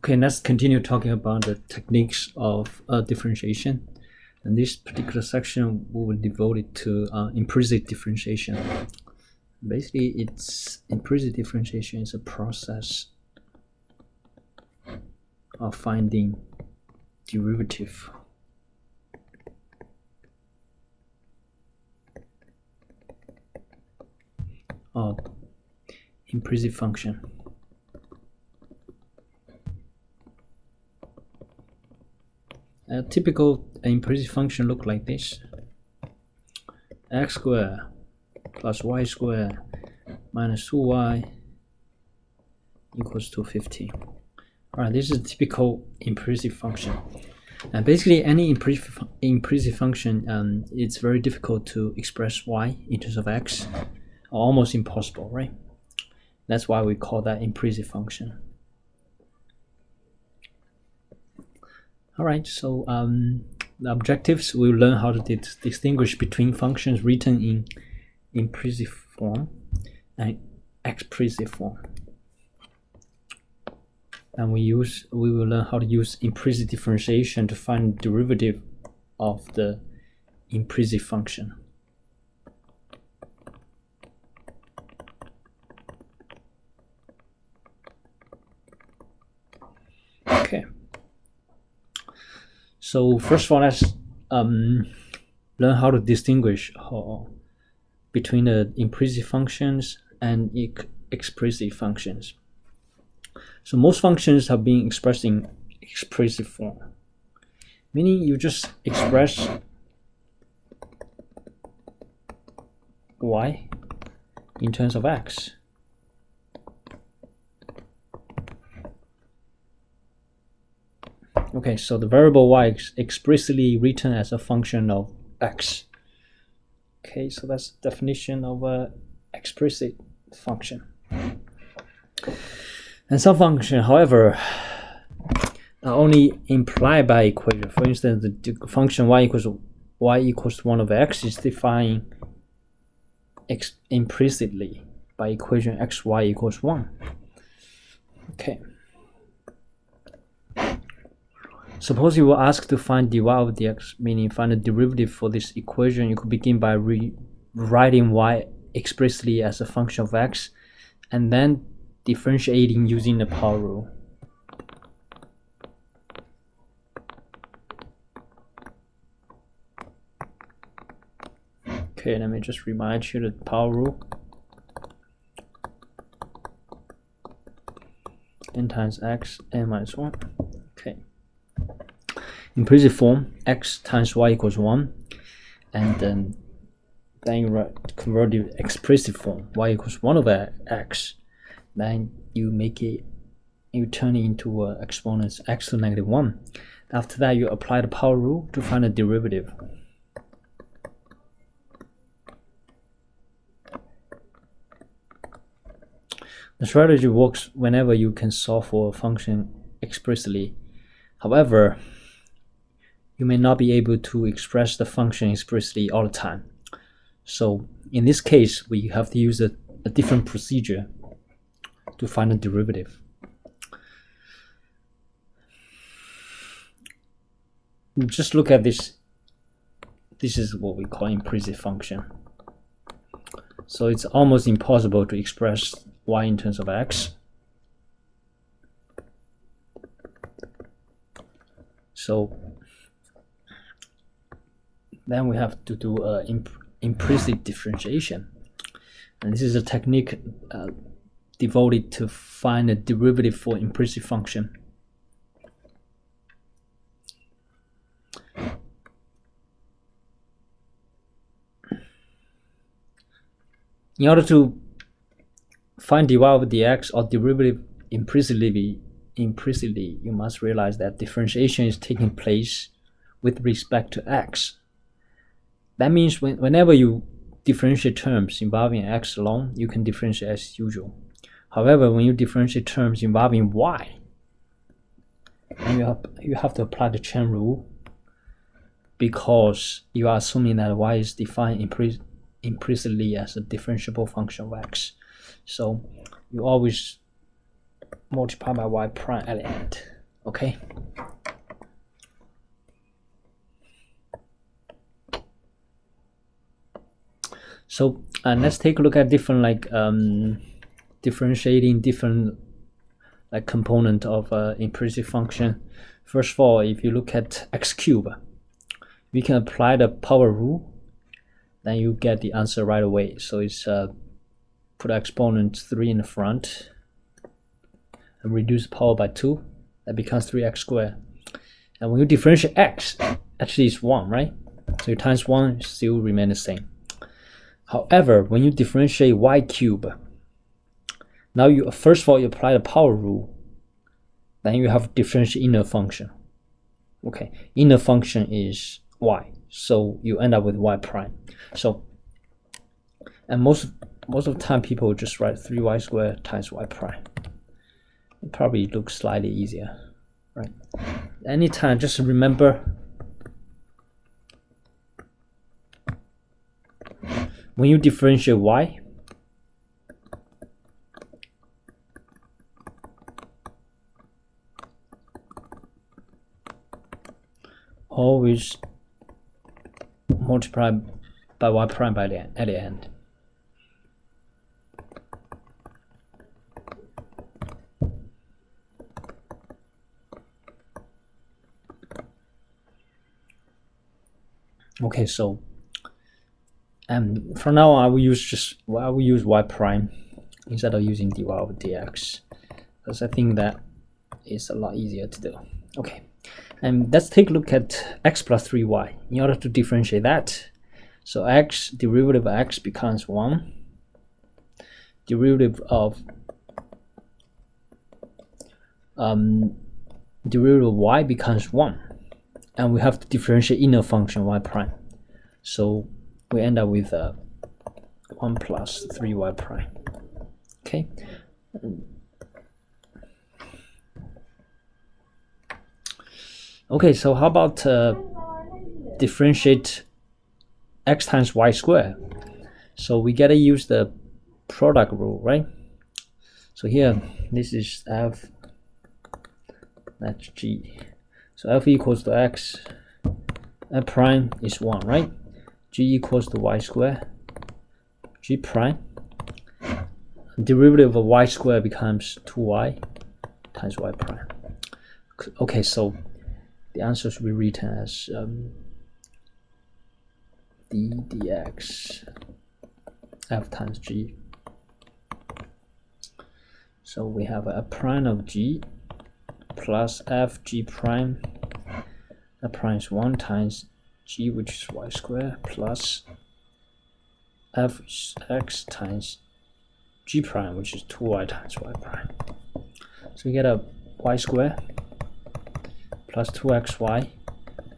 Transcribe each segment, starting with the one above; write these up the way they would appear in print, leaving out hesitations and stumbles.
Okay, let's continue talking about the techniques of differentiation. And this particular section we will devote it to implicit differentiation. Basically, implicit differentiation is a process of finding derivative of implicit function. A typical implicit function look like this: x squared plus y squared minus 2y equals 250. Alright, this is a typical implicit function. And basically any implicit function, it's very difficult to express y in terms of x, or almost impossible, right? That's why we call that implicit function. Alright, so the objectives, we'll learn how to distinguish between functions written in implicit form and explicit form. And we will learn how to use implicit differentiation to find the derivative of the implicit function. Okay. So first of all, let's learn how to distinguish between the implicit functions and explicit functions. So most functions have been expressed in explicit form, meaning you just express y in terms of x. Okay, so the variable y is explicitly written as a function of x. Okay, so that's the definition of an explicit function. And some function, however, are only implied by equation. For instance, the function y equals 1 over x is defined implicitly by equation xy equals 1. Okay. Suppose you were asked to find dy over dx, meaning find a derivative for this equation. You could begin by rewriting y explicitly as a function of x, and then differentiating using the power rule. Okay, let me just remind you the power rule. N times x, n minus 1. Okay. Implicit form, x times y equals 1, and then you convert the explicit form, y equals 1 over x. Then you turn it into exponents x to negative 1. After that, you apply the power rule to find a derivative. The strategy works whenever you can solve for a function explicitly. However, you may not be able to express the function explicitly all the time. So in this case, we have to use a different procedure to find a derivative. Just look at this. This is what we call implicit function. So it's almost impossible to express y in terms of x. So then we have to do implicit differentiation, and this is a technique devoted to find a derivative for implicit function. In order to find dy over dx or derivative implicitly, you must realize that differentiation is taking place with respect to x. That means whenever you differentiate terms involving x alone, you can differentiate as usual. However, when you differentiate terms involving y, you have to apply the chain rule, because you are assuming that y is defined implicitly as a differentiable function of x. So you always multiply by y prime at the end. Okay. So let's take a look at different differentiating different component of implicit function. First of all, if you look at x cube, we can apply the power rule, then you get the answer right away. So it's put exponent 3 in the front and reduce power by 2, that becomes 3x squared. And when you differentiate x, actually it's 1, right? So you times 1 still remain the same. However, when you differentiate y cube, now you first of all you apply the power rule, then you have differentiate inner function. Okay, inner function is y, so you end up with y prime. So, and most of the time people just write 3y squared times y prime. It probably looks slightly easier, right? Anytime, just remember when you differentiate y, always multiply by y prime at the end. Okay, so from now on I will use y prime instead of using dy over dx, because I think that is a lot easier to do. Okay, and let's take a look at x plus 3y in order to differentiate that. So x, derivative of x becomes 1, derivative of y becomes 1, and we have to differentiate inner function y prime. So we end up with 1 plus 3y prime. Okay. Okay, so how about differentiate x times y squared? So we gotta use the product rule, right? So here, this is f, that's g. So f equals to x, f prime is 1, right? G equals to y squared, g prime. Derivative of y squared becomes 2y times y prime. Okay, so the answer should be written as d dx f times g. So we have a prime of g plus f g prime. F prime is 1 times g, which is y squared, plus f is x times g prime, which is 2y times y prime. So we get a y squared plus 2xy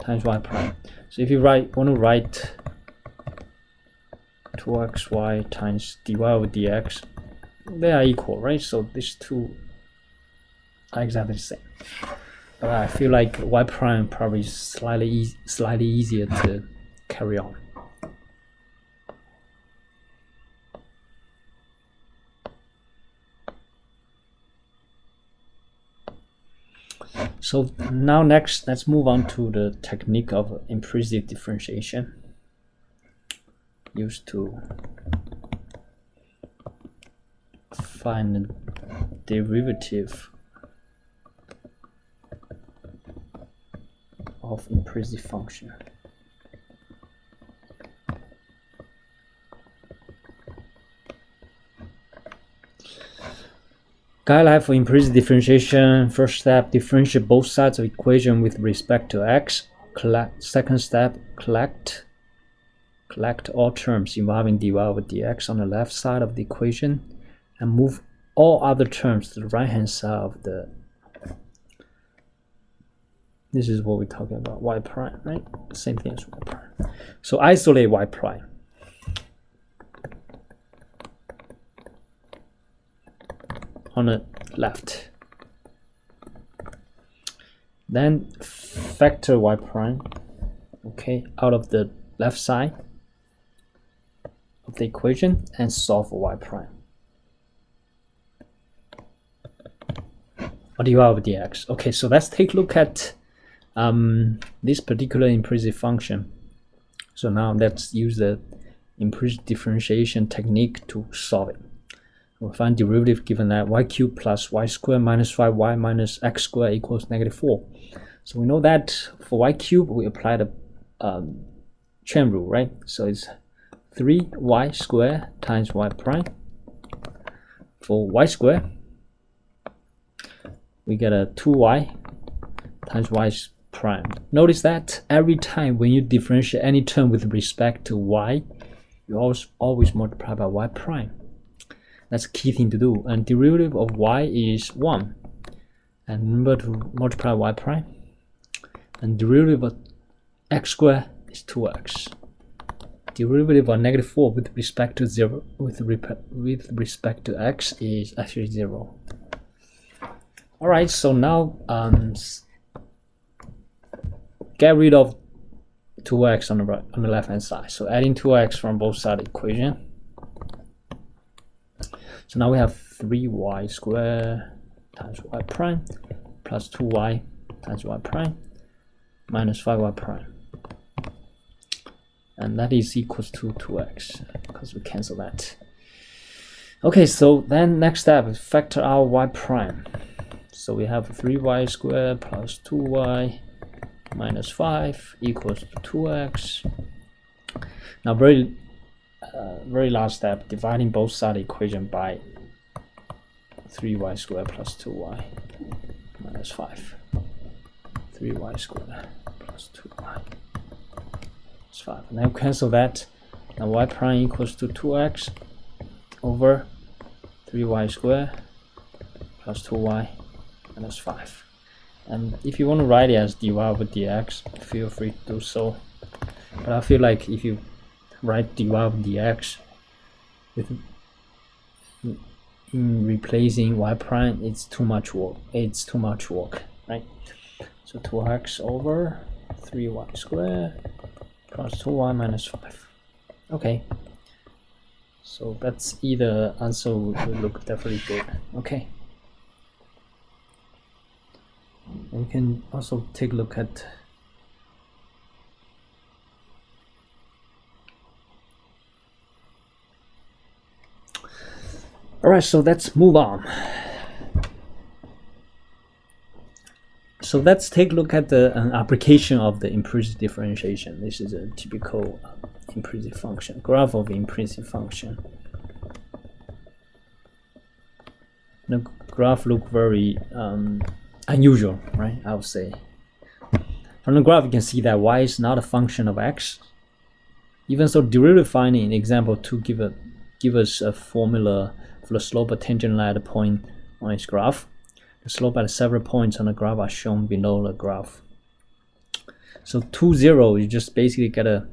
times y prime. So if you want to write 2xy times dy over dx, they are equal, right? So these two are exactly the same. But I feel like y prime probably is slightly easier to carry on. So now next, let's move on to the technique of implicit differentiation used to find the derivative of implicit function. Guideline for implicit differentiation. First step, differentiate both sides of equation with respect to x. Second step, collect all terms involving dy over dx on the left side of the equation and move all other terms to the right hand side of the. This is what we're talking about, y prime, right? Same thing as y prime. So isolate y prime. On the left. Then factor y prime, okay, out of the left side of the equation and solve for y prime. or dy over dx. Okay, so let's take a look at this particular implicit function. So now let's use the implicit differentiation technique to solve it. We'll find derivative given that y cubed plus y squared minus 5y minus x squared equals -4. So we know that for y cubed, we apply the chain rule, right? So it's 3y squared times y prime. For y squared, we get a 2y times y prime. Notice that every time when you differentiate any term with respect to y, you always multiply by y prime. That's a key thing to do. And derivative of y is 1. And remember to multiply y prime. And derivative of x squared is 2x. Derivative of -4 with respect to 0 with respect to x is actually 0. Alright, so now get rid of 2x on the left hand side. So adding 2x from both sides of the equation. So now we have 3y squared times y prime plus 2y times y prime minus 5y prime. And that is equals to 2x because we cancel that. Okay, so then next step is factor out y prime. So we have 3y squared plus 2y minus 5 equals to 2x. Now very last step, dividing both sides of the equation by 3y squared plus 2y minus 5. 3y squared plus 2y minus 5. And then cancel that. Now y prime equals to 2x over 3y squared plus 2y minus 5. And if you want to write it as dy over dx, feel free to do so. But I feel like if you write dy over dx in replacing y prime, it's too much work. Right? So 2x over 3y squared plus 2y minus 5. Okay. So that's either answer will look definitely good. Okay. And you can also take a look at Alright, so let's move on. So let's take a look at an application of the implicit differentiation. This is a typical implicit function, graph of implicit function. The graph look very unusual, right? I would say. From the graph, you can see that y is not a function of x. Even so, derivative finding in example 2 give us a formula for the slope of tangent line at a point on its graph. The slope at several points on the graph are shown below the graph. So 2, 0, you just basically gotta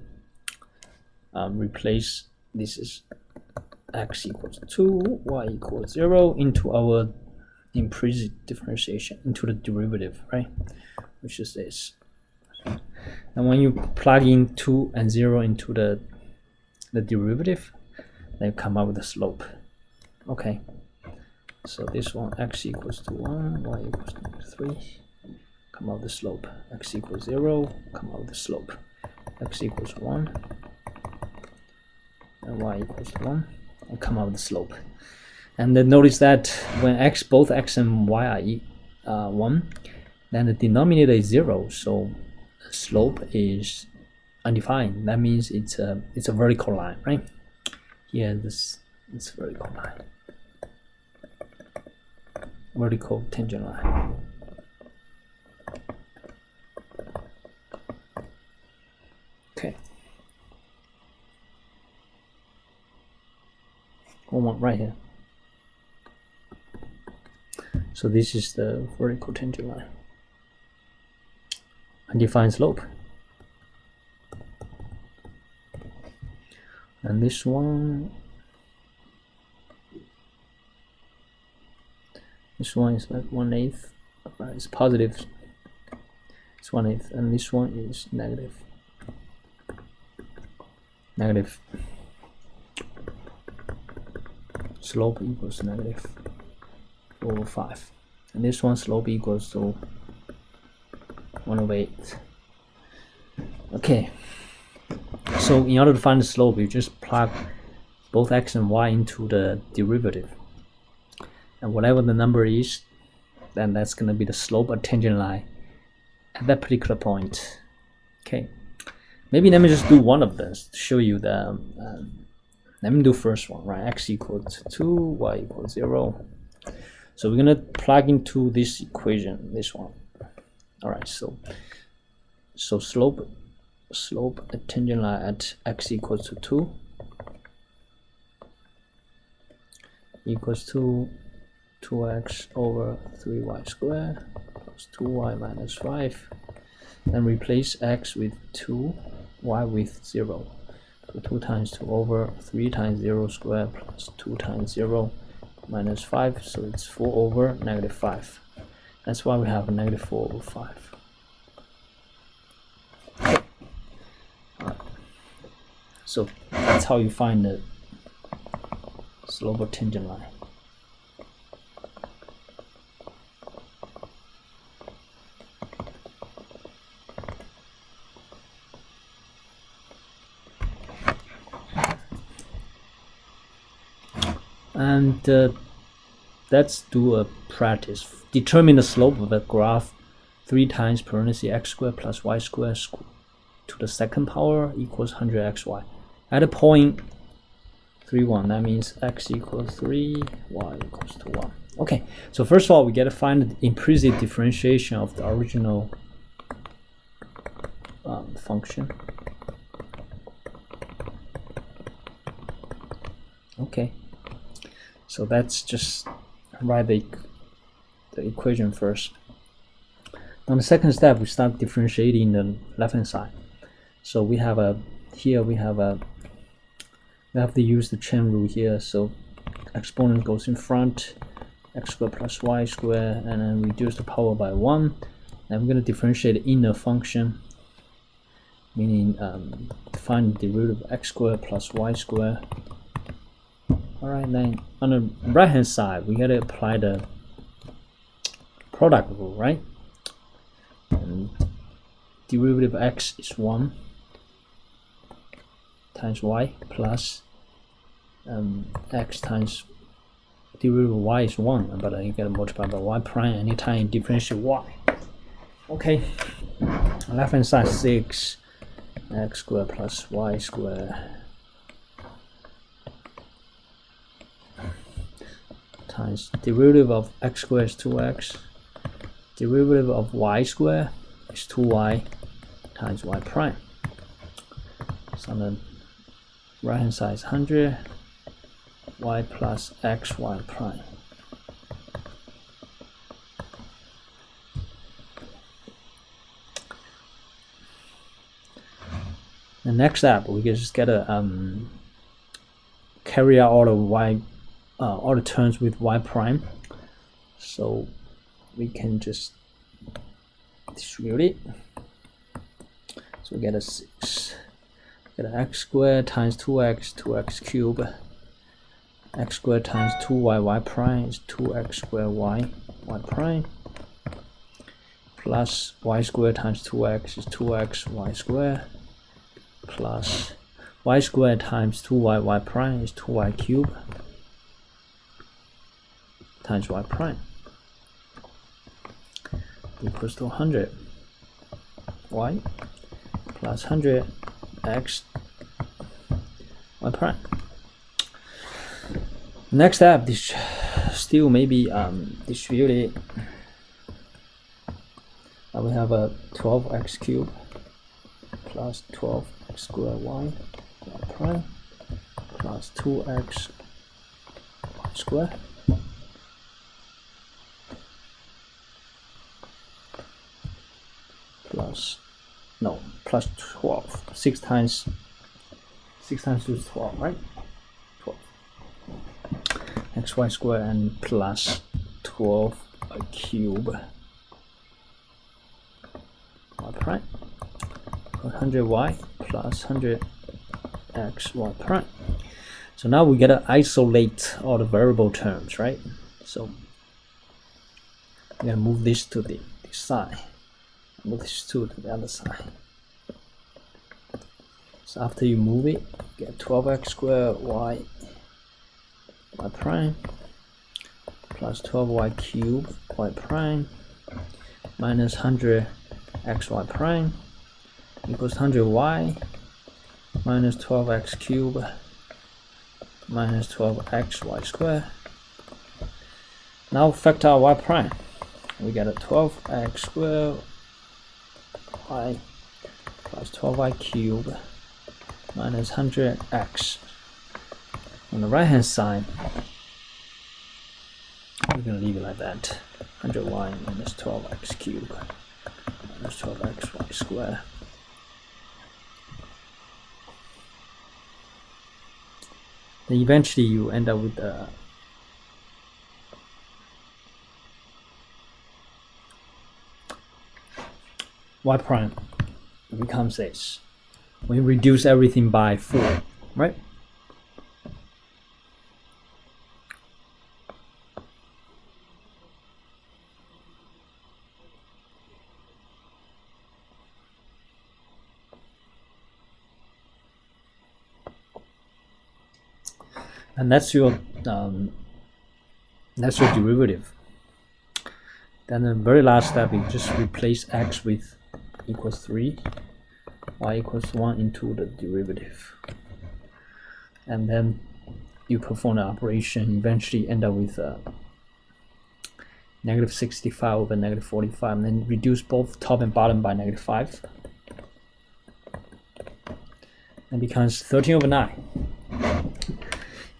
replace this is x equals 2, y equals 0 into our implicit differentiation, into the derivative, right? Which is this. And when you plug in 2 and 0 into the derivative, then you come up with the slope. Okay. So this one, x equals to 1, y equals to 3, come out the slope. X equals 0, come out the slope. X equals 1, and y equals 1, and come out the slope. And then notice that when both x and y are 1, then the denominator is 0, so the slope is undefined. That means it's a vertical line, right? Here, it's vertical line. Vertical tangent line. Okay. One right here. So this is the vertical tangent line. Undefined slope. And this one is like 1/8. It's positive. It's 1/8, and this one is negative. Negative. Slope equals negative over 5. and this one slope equals to 1/8. Okay, so in order to find the slope, you just plug both x and y into the derivative, and whatever the number is, then that's going to be the slope of tangent line at that particular point. Okay, maybe let me just do one of this to show you the let me do first one, right? X equals 2, y equals 0. So we're gonna plug into this equation, this one. All right, so slope at tangent line at x equals to 2 equals to 2x over 3y squared plus 2y minus 5. Then replace x with 2, y with 0. So 2 times 2 over 3 times 0 squared plus 2 times 0 minus 5. So it's 4 over -5. That's why we have a -4 over 5. Okay. Alright. So that's how you find the slope of tangent line. And let's do a practice. Determine the slope of the graph 3 times parenthesis x squared plus y squared to the second power equals 100xy. At a point 3, 1, that means x equals 3, y equals to 1. Okay, so first of all, we got to find the implicit differentiation of the original function. Okay. So that's just write the equation first. On the second step, we start differentiating the left-hand side. So we have we have to use the chain rule here. So exponent goes in front, x squared plus y squared, and then reduce the power by 1. And we're going to differentiate the inner function, meaning find the derivative of x squared plus y squared. Alright, then on the right hand side, we gotta apply the product rule, right? And derivative of x is 1 times y plus x times derivative of y is 1, but you gotta multiply by y prime anytime you differentiate y. Okay, left hand side 6 x squared plus y squared times derivative of x squared is 2x, derivative of y squared is 2y times y prime. So on the right hand side is 100 y plus x y prime. The next step, we just gotta carry out all the terms with y prime, so we can just distribute it. So we get a 6, get an x squared times 2x, 2x cubed, x squared times 2y, y prime is 2x squared y, y prime, plus y squared times 2x is 2x y squared, plus y squared times 2y, y prime is 2y cubed, times y prime equals to 100 y plus 100 x y prime. Next step, this still maybe distributed. We have a 12x cubed plus 12x squared y prime plus 2x y squared plus 12. 6 times 2 is 12, right? 12 xy squared and plus 12 cube y prime 100y plus 100x y prime. So now we gotta isolate all the variable terms, right? So We're gonna move this to the side, move this to the other side. So after you move it, you get 12x squared y prime plus 12y cubed y prime minus 100xy prime equals 100y minus 12x cubed minus 12xy squared. Now factor out y prime. We get a 12x squared y plus 12y cubed minus 100x. On the right hand side, we're going to leave it like that. 100y minus 12x cubed minus 12xy squared. Then eventually you end up with y prime becomes this. We reduce everything by 4, right? And that's your derivative. Then the very last step, you just replace x with equals 3, y equals 1 into the derivative. And then you perform the operation, eventually end up with negative 65 over negative 45, and then reduce both top and bottom by negative 5. And becomes 13 over 9.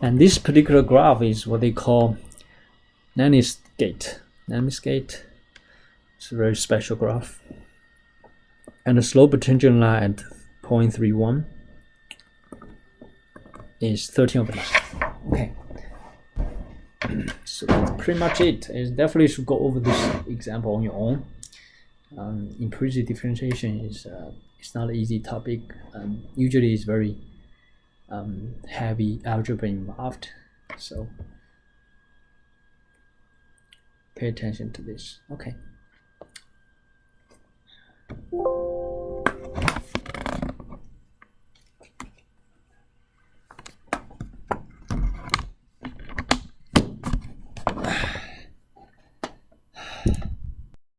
And this particular graph is what they call Nanny's gate. Nanny's gate. It's a very special graph. And the slope potential line at 0.31 is 13 over 9. Okay. So that's pretty much it. You definitely should go over this example on your own. Implicit differentiation is it's not an easy topic. Usually it's very heavy algebra involved, so pay attention to this. Okay.